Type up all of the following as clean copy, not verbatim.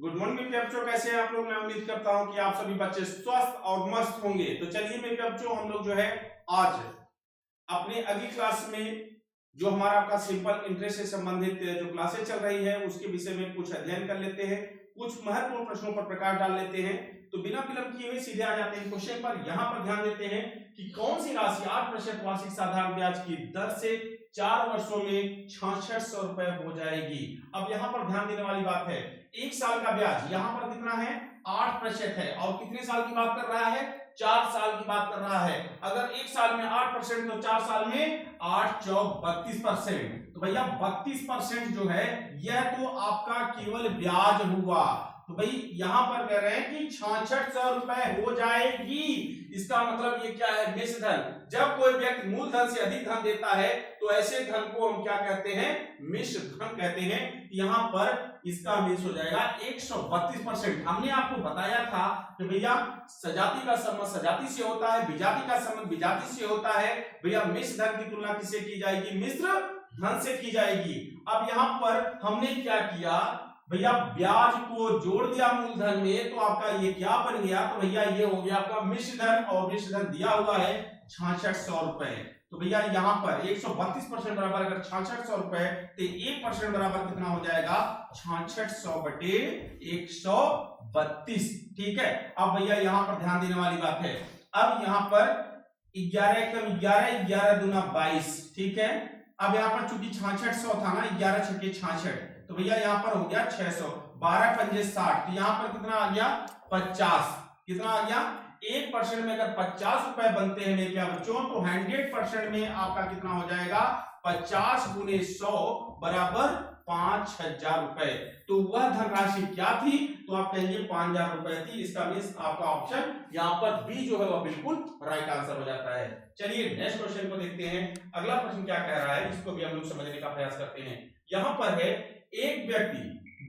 Good morning मेरे बच्चों, कैसे हैं आप लोग। मैं उम्मीद करता हूं कि आप सभी बच्चे स्वस्थ और मस्त होंगे। तो चलिए मेरे बच्चों, हम लोग जो है आज अपने अगली क्लास में जो हमारा आपका सिंपल इंटरेस्ट से संबंधित जो क्लासेस चल रही है उसके विषय में कुछ अध्ययन कर लेते हैं, कुछ महत्वपूर्ण प्रश्नों पर प्रकाश डाल लेते हैं। तो बिना विलंब किए हुए सीधे आ जाते हैं क्वेश्चन पर। यहाँ पर ध्यान देते हैं कि कौन सी राशि 8% वार्षिक साधारण ब्याज की दर से 4 वर्षों में 6600 रुपए हो जाएगी। अब यहाँ पर ध्यान देने वाली बात है, एक साल का ब्याज यहाँ पर कितना है 8% है, और कितने साल की बात कर रहा है 4 साल की बात कर रहा है। अगर एक साल में 8% तो 4 साल में 8 चौक 32%। तो भैया 32% जो है यह तो आपका केवल ब्याज हुआ। तो भाई यहां पर कह रहे हैं कि 6600 रुपए हो जाएगी। इसका मतलब ये क्या है, मिश्र धन। जब कोई व्यक्ति मूलधन से अधिक धन देता है तो ऐसे धन को हम क्या कहते हैं, मिश्र धन कहते हैं। यहाँ पर इसका मिस हो जाएगा 132%। हमने आपको बताया था कि भैया सजाती का संबंध सजाती से होता है, विजाति का संबंध विजाति से होता है। भैया मिश्र धन की तुलना किससे की जाएगी, मिश्र धन से की जाएगी। अब यहाँ पर हमने क्या किया भैया, ब्याज को जोड़ दिया मूलधन में, तो आपका ये क्या बन गया, तो भैया ये हो गया आपका मिश्र धन, और मिश्र धन दिया हुआ है 6600 रुपए। तो भैया यहाँ पर 132% बराबर अगर 6600 रुपए, तो 1% बराबर कितना हो जाएगा 6600 बटे 132। ठीक है। अब भैया यहाँ पर ध्यान देने वाली बात है, अब यहाँ पर 11 कम 11, 11 दूना 22। ठीक है। अब यहाँ पर चूंकि 6600 था ना, 11 छक्के 66, तो भैया यहाँ पर हो गया 600, 12 पंजे 60, तो यहाँ पर कितना आ गया 50। कितना आ गया 1% में अगर 50 रुपए बनते हैं मेरे क्या बच्चों, तो 100% में आपका कितना हो जाएगा 50 गुने 100 बराबर 5000 रुपए। तो वह धनराशि क्या थी, तो आप कहेंगे 5000 रुपए थी। इसका मींस आपका ऑप्शन यहाँ पर बी जो है वह बिल्कुल राइट आंसर हो जाता है। चलिए नेक्स्ट क्वेश्चन को देखते हैं। अगला प्रश्न क्या कह रहा है, इसको भी हम लोग समझने का प्रयास करते हैं। यहाँ पर है, एक व्यक्ति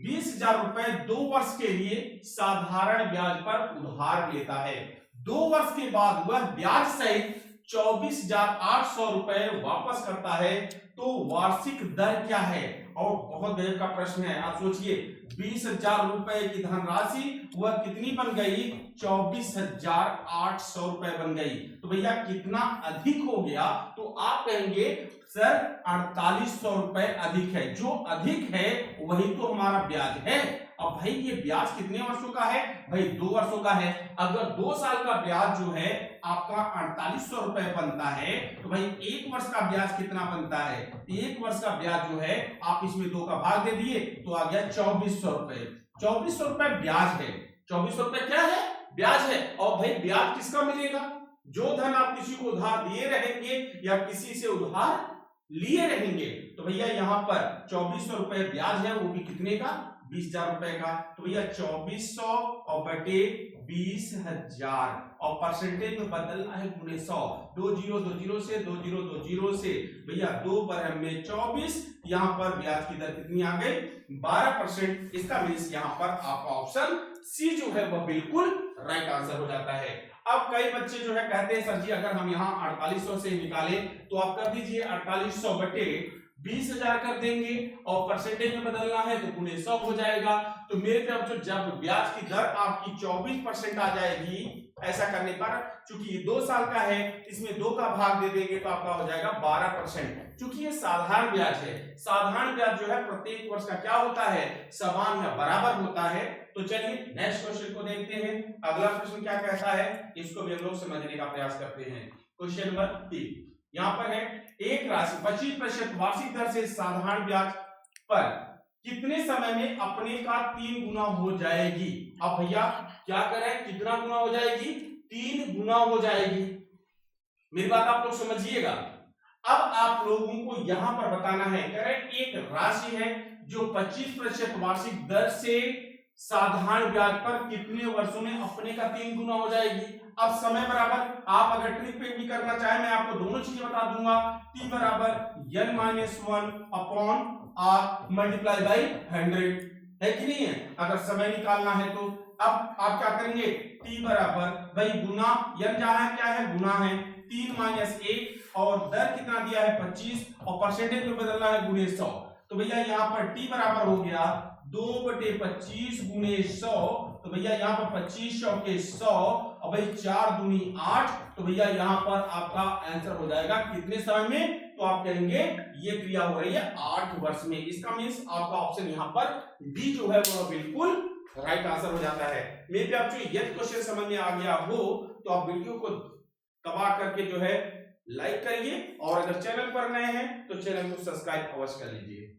20,000 रुपए 2 वर्ष के लिए साधारण ब्याज पर उधार लेता है। 2 वर्ष के बाद वह ब्याज सहित 24,800 रुपए वापस करता है, तो वार्षिक दर क्या है। और बहुत गजब का प्रश्न है, आप सोचिए 20,000 रुपए की धनराशि वह कितनी बन गई, 24,800 रुपए बन गई। तो भैया कितना अधिक हो गया, तो आप कहेंगे सर 4800 रुपए अधिक है। जो अधिक है वही तो हमारा ब्याज है। अब भाई ये ब्याज कितने वर्षों का है, भाई 2 वर्षों का है। अगर 2 साल का ब्याज जो है आपका 4800 रुपए बनता है, तो भाई 1 वर्ष का ब्याज कितना बनता है, 1 वर्ष का ब्याज जो है आप इसमें 2 का भाग दे दिए तो आ गया 2400 रुपए। 2400 रुपए ब्याज है, 2400 रुपए क्या है, ब्याज है। और भाई ब्याज किसका मिलेगा, जो धन आप किसी को उधार दिए रहेंगे या किसी से उधार लिए रहेंगे। तो भैया यहाँ पर 2400 रुपए ब्याज है, वो भी कितने का, 20,000 रुपए का। तो भैया 2400 और बटे 20,000, और परसेंटेज में बदलना है गुणे 100। 2 जीरो 2 जीरो से, 2 जीरो 2 जीरो से, भैया 2 बरहम में 24। यहाँ पर ब्याज की दर कितनी आ गई 12%। इसका मीन्स यहाँ पर आपका ऑप्शन सी जो है वह बिल्कुल राइट आंसर हो जाता है। अब कई बच्चे जो है कहते हैं सर जी अगर हम यहाँ 4800 से निकालें तो आप कर दीजिए 4800 बटे 20,000 कर देंगे, और परसेंटेज में बदलना है तो गुणे 100 हो जाएगा। तो मेरे तरफ जो जब ब्याज की दर आपकी 24% आ जाएगी, ऐसा करने पर चूंकि ये 2 साल का है, इसमें 2 का भाग दे देंगे तो आपका हो जाएगा 12%। चूंकि ये साधारण ब्याज है, साधारण ब्याज जो है प्रत्येक वर्ष का क्या होता है, समान या बराबर होता है। तो चलिए नेक्स्ट क्वेश्चन को देखते हैं। अगला प्रश्न क्या कहता है, इसको भी हम लोग समझने का प्रयास करते हैं। क्वेश्चन नंबर 3 यहाँ पर है, एक राशि 25% वार्षिक दर से साधारण ब्याज पर कितने समय में अपने का 3 गुना हो जाएगी। अब भैया क्या करें, कितना गुना हो जाएगी, 3 गुना हो जाएगी। मेरी बात आप लोग समझिएगा। अब आप लोगों को यहां पर बताना है, कह रहे एक राशि है जो 25% वार्षिक दर से साधारण ब्याज पर कितने वर्षों में अपने का 3 गुना हो जाएगी। अब समय बराबर, आप अगर ट्रिक पे भी करना चाहे मैं आपको दोनों चीजें बता दूंगा। t बराबर n-1 upon r multiply by 100 है कि नहीं है, अगर समय निकालना है तो। अब आप क्या करेंगे, t बराबर भाई गुना n जहां क्या है गुना है, 3 माइनस 1, और दर कितना दिया है 25, और परसेंटेज में बदलना है गुणे 100। तो भैया यहाँ पर t बराबर हो गया 2/25 गुने 100, तो भैया यहाँ पर 25 100 के 100, और भाई 4 दूनी 8, तो भैया यहाँ पर आपका आंसर हो जाएगा कितने समय में, तो आप कहेंगे ये क्रिया हो रही है 8 वर्ष में। इसका मीन्स आपका ऑप्शन यहाँ पर डी जो है वो बिल्कुल राइट आंसर हो जाता है। मे भी आपको यदि क्वेश्चन समझ में आ गया हो तो आप वीडियो को दबा करके जो है लाइक करिए, और अगर चैनल पर नए हैं तो चैनल को सब्सक्राइब अवश्य कर लीजिए।